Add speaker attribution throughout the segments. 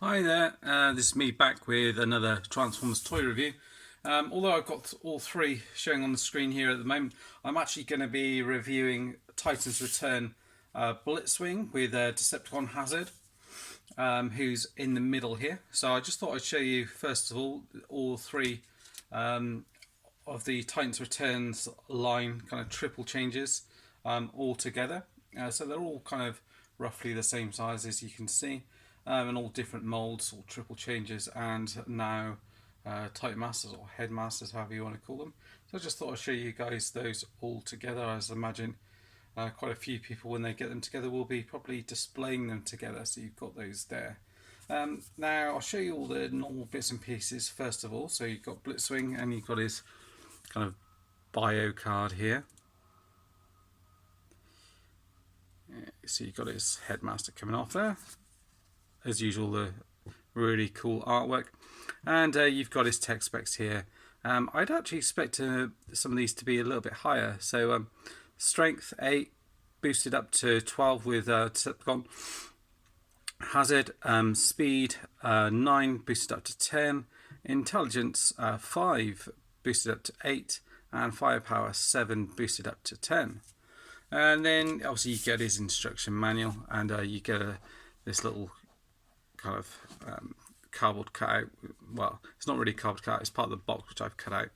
Speaker 1: Hi there, this is me back with another Transformers toy review. Although I've got all three showing on the screen here at the moment, I'm actually going to be reviewing Titan's Return Blitzwing with Decepticon Hazard, who's in the middle here. So I just thought I'd show you first of all three of the Titan's Returns line kind of triple changes all together. So they're all kind of roughly the same size, as you can see. And all different molds, all triple changes, and now Titan Masters or Headmasters, however you want to call them. So I just thought I'd show you guys those all together. As I imagine quite a few people, when they get them together, will be probably displaying them together. So you've got those there. Now I'll show you all the normal bits and pieces first of all. So you've got Blitzwing, and you've got his kind of bio card here. So you've got his Headmaster coming off there. As usual, the really cool artwork, and you've got his tech specs here. I'd actually expect some of these to be a little bit higher. So strength 8 boosted up to 12 with Decepticon Hazard, speed 9 boosted up to 10, intelligence 5 boosted up to 8, and firepower 7 boosted up to 10. And then obviously you get his instruction manual, and you get this little kind of cardboard cutout. Well, it's not really cardboard cutout, it's part of the box which I've cut out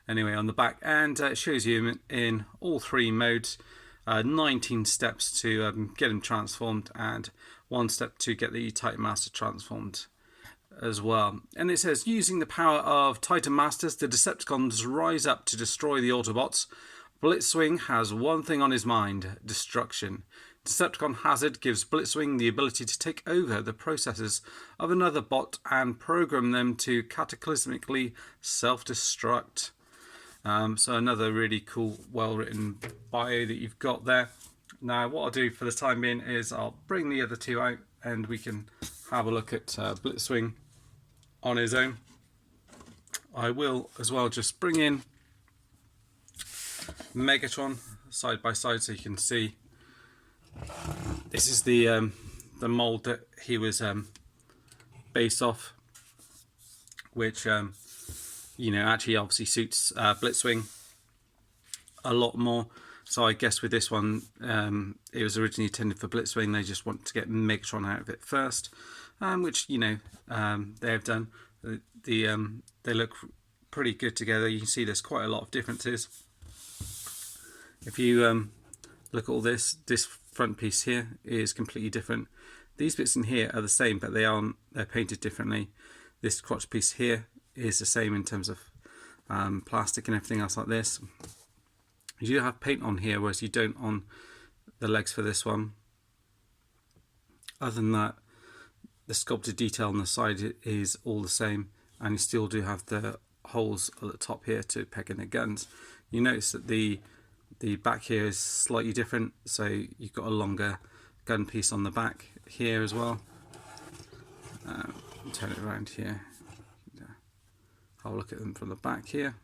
Speaker 1: anyway on the back, and it shows you in all three modes, 19 steps to get him transformed, and 1 step to get the Titan Master transformed as well. And it says, using the power of Titan Masters, the Decepticons rise up to destroy the Autobots. Blitzwing has one thing on his mind: destruction. Decepticon Hazard gives Blitzwing the ability to take over the processes of another bot and program them to cataclysmically self-destruct. So another really cool, well-written bio that you've got there. Now what I'll do for the time being is I'll bring the other two out, and we can have a look at Blitzwing on his own. I will as well just bring in Megatron side by side so you can see. This is the mold that he was based off, which you know, actually obviously suits Blitzwing a lot more. So I guess with this one, it was originally intended for Blitzwing. They just wanted to get Megatron out of it first, which, you know, they have done. They look pretty good together. You can see there's quite a lot of differences. If you look at all this front piece here is completely different. These bits in here are the same, but they're painted differently. This crotch piece here is the same in terms of plastic and everything else like this. You do have paint on here, whereas you don't on the legs for this one. Other than that, the sculpted detail on the side is all the same, and you still do have the holes at the top here to peg in the guns. You notice that the back here is slightly different, so you've got a longer gun piece on the back here as well. Turn it around here. Have a look at them from the back here.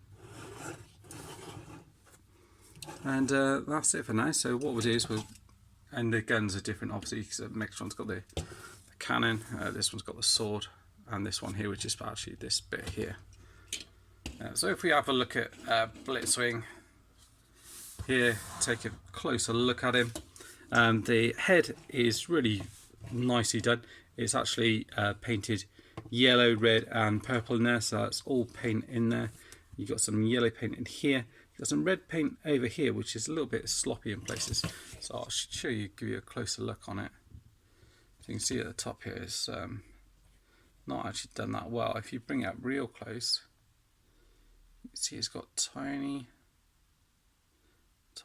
Speaker 1: And that's it for now. So what we'll do is and the guns are different obviously, because Megatron's got the cannon, this one's got the sword, and this one here, which is actually this bit here. So if we have a look at Blitzwing here, take a closer look at him. The head is really nicely done. It's actually painted yellow, red and purple in there, so that's all paint in there. You've got some yellow paint in here, you've got some red paint over here, which is a little bit sloppy in places, so I'll show you, give you a closer look on it. So you can see at the top here is not actually done that well. If you bring it up real close, you can see it's got tiny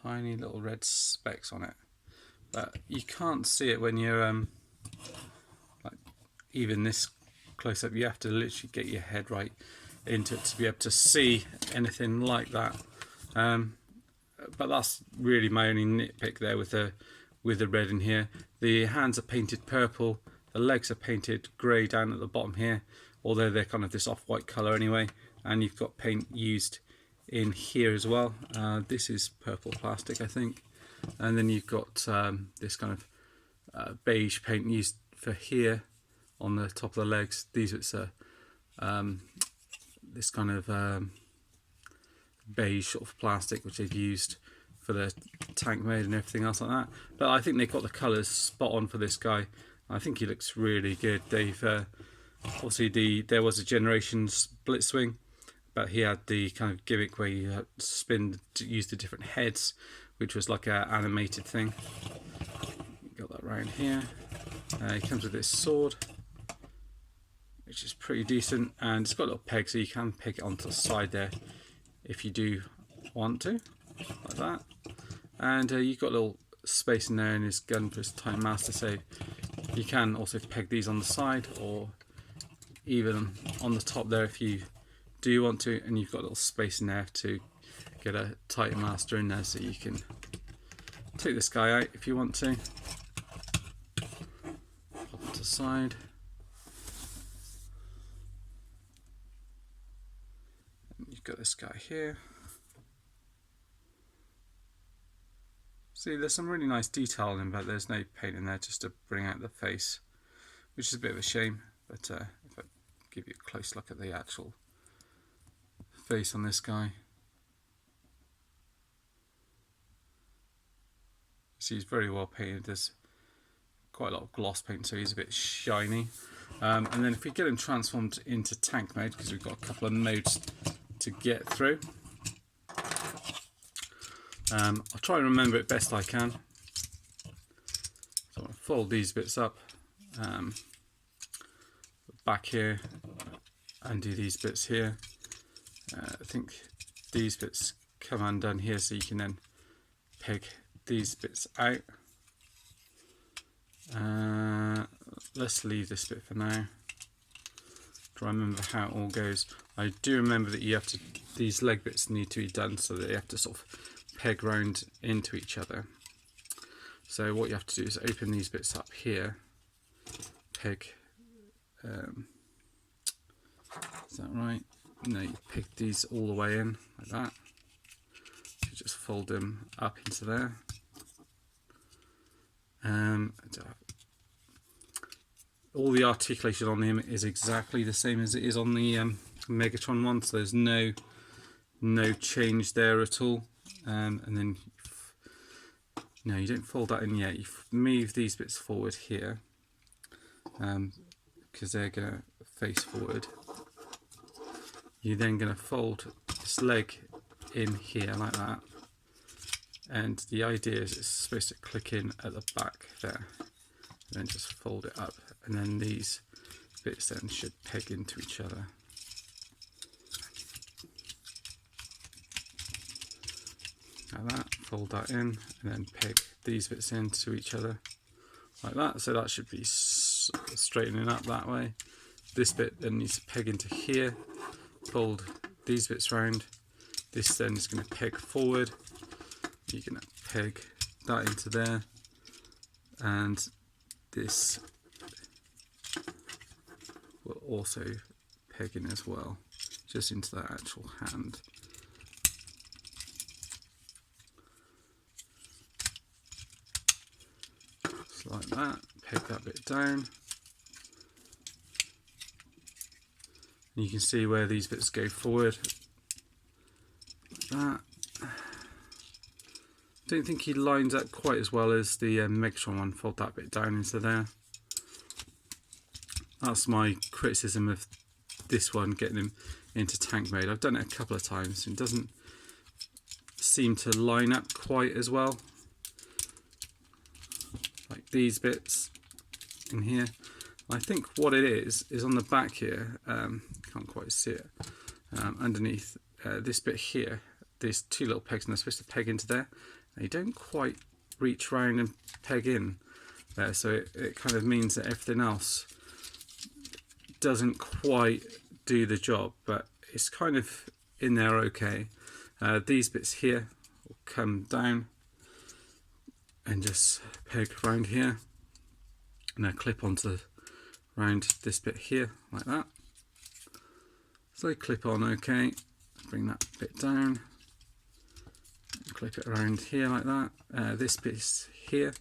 Speaker 1: little red specks on it, but you can't see it when you're like even this close up. You have to literally get your head right into it to be able to see anything like that. But that's really my only nitpick there with the red in here. The hands are painted purple, the legs are painted grey down at the bottom here, although they're kind of this off-white colour anyway, and you've got paint used in here as well. This is purple plastic, I think, and then you've got this kind of beige paint used for here on the top of the legs. These bits are this kind of beige sort of plastic which they've used for the tank mode and everything else like that. But I think they've got the colours spot on for this guy. I think he looks really good. They've obviously there was a Generations Blitzwing, but he had the kind of gimmick where you had to spin to use the different heads, which was like an animated thing. Got that round here. He comes with this sword, which is pretty decent, and it's got a little peg, so you can peg it onto the side there if you do want to, like that. And you've got a little space in there in his gun for his Time Master, so you can also peg these on the side or even on the top there if you do want to, and you've got a little space in there to get a Titan Master in there, so you can take this guy out if you want to. Pop it to the side. And you've got this guy here. See, there's some really nice detail in, but there's no paint in there just to bring out the face, which is a bit of a shame. But if I give you a close look at the actual face on this guy, see, he's very well painted. There's quite a lot of gloss paint, so he's a bit shiny. And then if we get him transformed into tank mode, because we've got a couple of modes to get through, I'll try and remember it best I can. So I'll fold these bits up, back here, undo these bits here. I think these bits come undone here, so you can then peg these bits out. Let's leave this bit for now. Try and remember how it all goes. I do remember that you have to, these leg bits need to be done so that they have to sort of peg round into each other. So what you have to do is open these bits up here, peg, is that right? No, you peg these all the way in like that. You just fold them up into there. All the articulation on him is exactly the same as it is on the Megatron one, so there's no change there at all. And then no, you don't fold that in yet. You move these bits forward here, because they're going to face forward. You're then going to fold this leg in here like that, and the idea is it's supposed to click in at the back there, and then just fold it up, and then these bits then should peg into each other. Like that, fold that in, and then peg these bits into each other like that. So that should be straightening up that way. This bit then needs to peg into here, fold these bits round. This then is going to peg forward. You're going to peg that into there, and this will also peg in as well, just into that actual hand. Just like that, peg that bit down. And you can see where these bits go forward. Like that. Don't think he lines up quite as well as the Megatron one. Fold that bit down into there. That's my criticism of this one, getting him into tank mode. I've done it a couple of times and it doesn't seem to line up quite as well. Like these bits in here. I think what it is on the back here, can't quite see it, underneath this bit here, there's two little pegs and they're supposed to peg into there. They don't quite reach round and peg in there, so it kind of means that everything else doesn't quite do the job, but it's kind of in there okay. These bits here will come down and just peg around here, and they'll clip onto around this bit here like that. So they clip on okay. Bring that bit down, clip it around here like that. This bit here,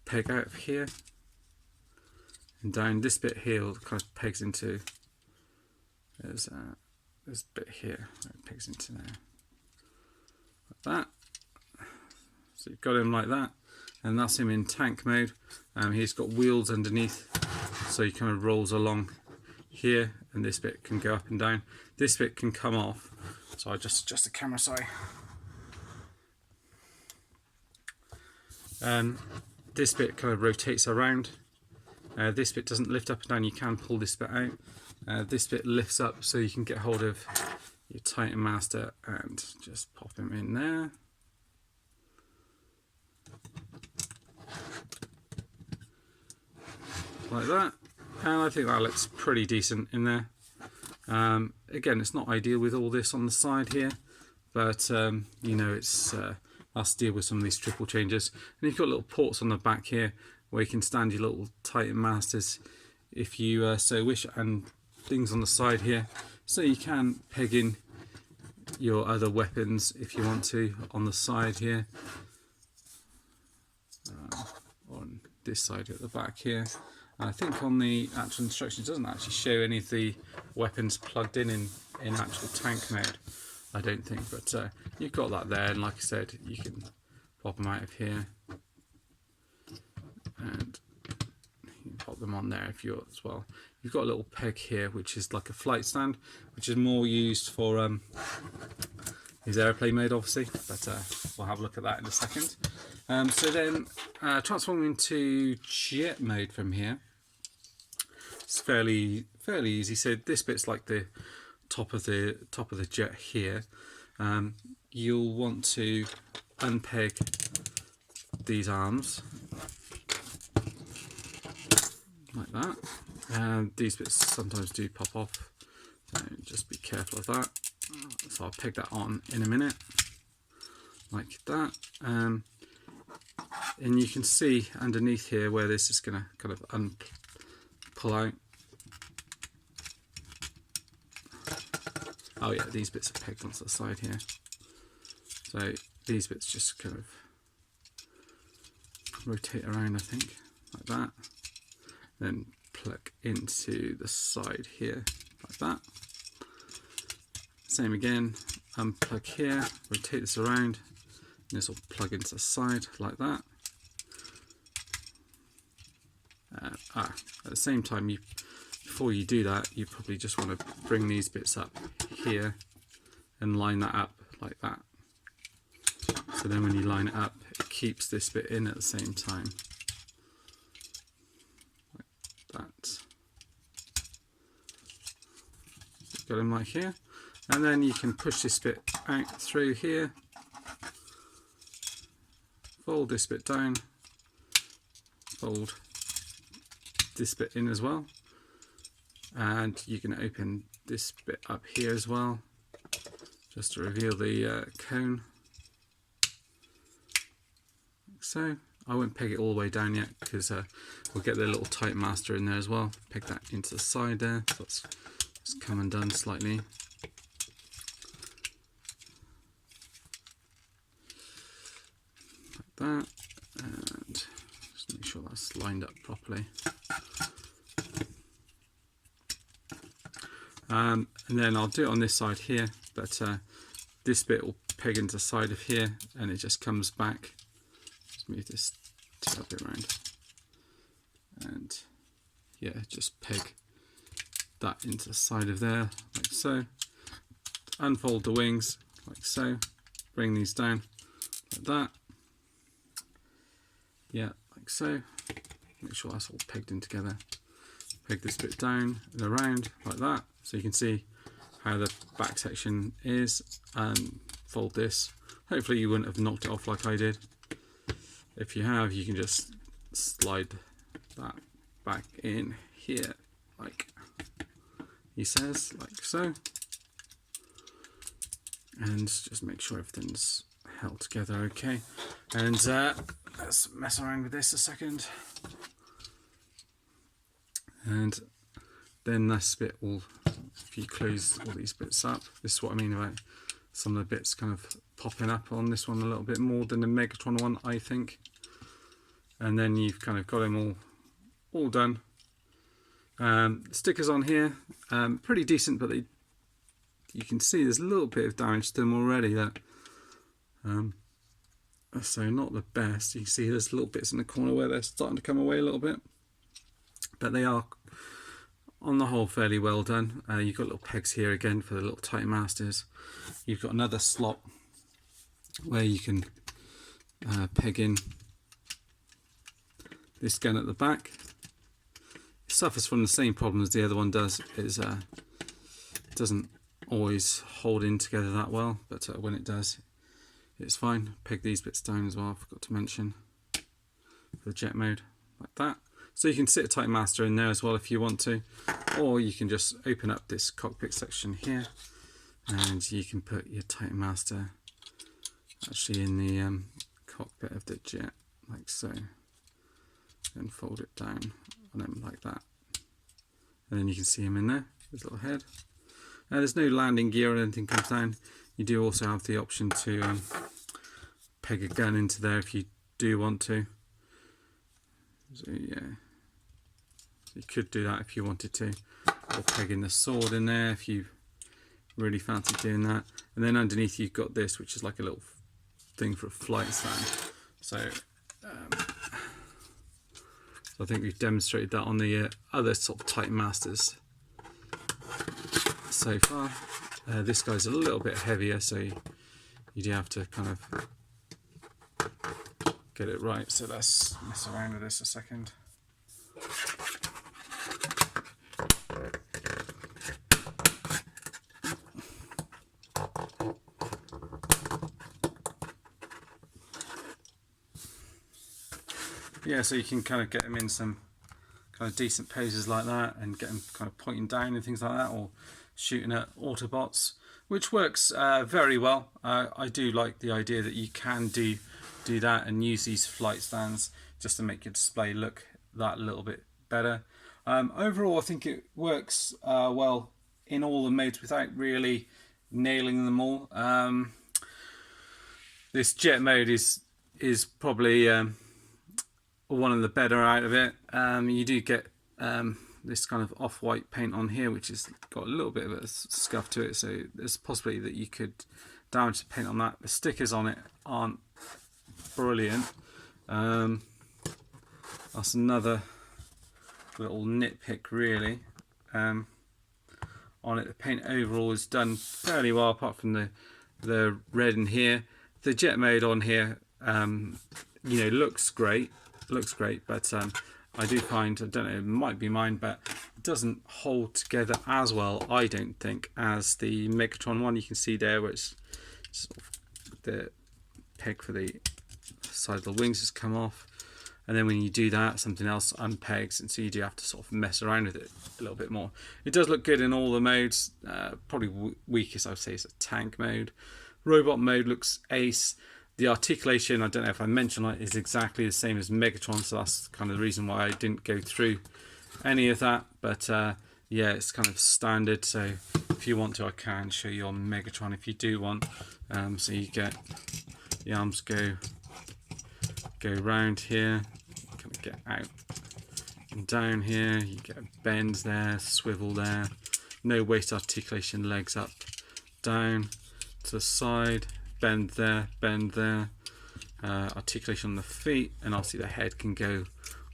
Speaker 1: peg out of here and down. This bit here kind of pegs into, there's this bit here that pegs into there, like that. So you've got him like that, and that's him in tank mode. He's got wheels underneath, so he kind of rolls along here, and this bit can go up and down. This bit can come off, so I just adjust the camera sorry. This bit kind of rotates around. This bit doesn't lift up and down, you can pull this bit out. This bit lifts up so you can get hold of your Titan Master and just pop him in there. Like that. And I think that looks pretty decent in there. Again, it's not ideal with all this on the side here, but you know, it's has to deal with some of these triple changes. And you've got little ports on the back here where you can stand your little Titan Masters if you so wish, and things on the side here so you can peg in your other weapons if you want to on the side here, on this side at the back here. I think on the actual instructions it doesn't actually show any of the weapons plugged in actual tank mode, I don't think, but you've got that there, and like I said, you can pop them out of here and you can pop them on there if you're as well. You've got a little peg here which is like a flight stand, which is more used for his airplane mode obviously, but we'll have a look at that in a second. So then transforming into jet mode from here, it's fairly easy. So this bit's like the top of the jet here. You'll want to unpeg these arms like that. These bits sometimes do pop off, so just be careful of that. So I'll peg that on in a minute, like that. And you can see underneath here where this is going to kind of pull out. Oh yeah, these bits are pegged onto the side here. So these bits just kind of rotate around, I think, like that. Then plug into the side here, like that. Same again, unplug here, rotate this around, and this will plug into the side like that. At the same time, before you do that, you probably just want to bring these bits up here and line that up like that. So then when you line it up, it keeps this bit in at the same time, like that. Got him like here, and then you can push this bit out through here, fold this bit down, fold this bit in as well, and you can open this bit up here as well just to reveal the cone, like so. I won't peg it all the way down yet because we'll get the little Titan Master in there as well. Peg that into the side there, so that's just come undone slightly. Like that, and just make sure that's lined up properly. And then I'll do it on this side here, but this bit will peg into the side of here and it just comes back. Just move this tail bit around, and yeah, just peg that into the side of there, like so. Unfold the wings, like so. Bring these down, like that. Yeah, like so. Make sure that's all pegged in together. Peg this bit down and around, like that. So you can see how the back section is, and fold this. Hopefully you wouldn't have knocked it off like I did. If you have, you can just slide that back in here, like he says, like so. And just make sure everything's held together okay. And let's mess around with this a second. And then this bit will, if you close all these bits up, this is what I mean about some of the bits kind of popping up on this one a little bit more than the Megatron one, I think. And then you've kind of got them all done. Stickers on here, pretty decent, but you can see there's a little bit of damage to them already. That so not the best. You can see there's little bits in the corner where they're starting to come away a little bit, but they are on the whole fairly well done. You've got little pegs here again for the little Titan Masters. You've got another slot where you can peg in this gun at the back. It suffers from the same problem as the other one does, is it doesn't always hold in together that well, but when it does, it's fine. Peg these bits down as well, I forgot to mention, for the jet mode, like that. So you can sit a Titan Master in there as well if you want to, or you can just open up this cockpit section here and you can put your Titan Master actually in the cockpit of the jet, like so, and fold it down on him like that, and then you can see him in there, his little head. There's no landing gear or anything comes down. You do also have the option to peg a gun into there if you do want to. So yeah, you could do that if you wanted to, or pegging the sword in there if you really fancy doing that. And then underneath you've got this, which is like a little thing for a flight stand. So I think we've demonstrated that on the other sort of Titan Masters so far. This guy's a little bit heavier, so you do have to kind of get it right. So let's mess around with this a second. Yeah, so you can kind of get them in some kind of decent poses like that, and get them kind of pointing down and things like that, or shooting at Autobots, which works very well. I do like the idea that you can do that and use these flight stands just to make your display look that little bit better. Overall, I think it works well in all the modes without really nailing them all. This jet mode is probably one of the better out of it. You do get this kind of off-white paint on here, which has got a little bit of a scuff to it, so there's a possibility that you could damage the paint on that. The stickers on it aren't brilliant. That's another little nitpick really. On it, the paint overall is done fairly well, apart from the red in here. The jet mode on here, you know, looks great, but I do find, I don't know, it might be mine, but it doesn't hold together as well, I don't think, as the Megatron one. You can see there where it's sort of the peg for the side of the wings has come off, and then when you do that, something else unpegs, and so you do have to sort of mess around with it a little bit more. It does look good in all the modes. Probably weakest I would say is a tank mode. Robot mode looks ace. The articulation, I don't know if I mentioned it, is exactly the same as Megatron, so that's kind of the reason why I didn't go through any of that. But yeah, it's kind of standard, so if you want to, I can show you on Megatron if you do want. So you get the arms go round here, kind of get out and down here, you get a bend there, swivel there, no waist articulation, legs up, down to the side, bend there, articulation on the feet, and obviously the head can go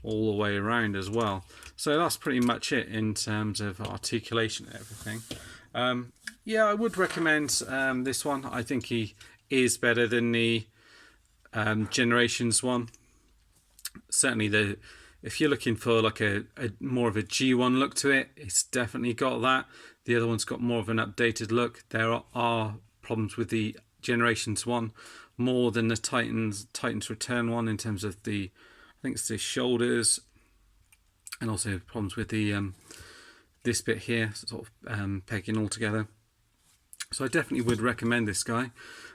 Speaker 1: all the way around as well. So that's pretty much it in terms of articulation and everything. Yeah, I would recommend this one. I think he is better than the Generations one. Certainly if you're looking for like a more of a G1 look to it, it's definitely got that. The other one's got more of an updated look. There are problems with the Generations one more than the Titans Return one in terms of I think it's the shoulders, and also problems with the this bit here, sort of pegging all together. So I definitely would recommend this guy,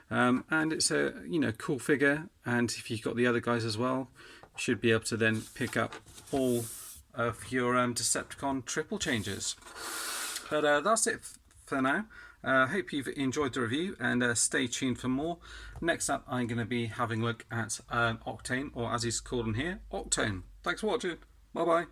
Speaker 1: and it's a cool figure, and if you've got the other guys as well, you should be able to then pick up all of your Decepticon triple changes. But that's it for now. Hope you've enjoyed the review, and stay tuned for more. Next up, I'm going to be having a look at Octane, or as he's called in here, Octone. Thanks for watching. Bye bye.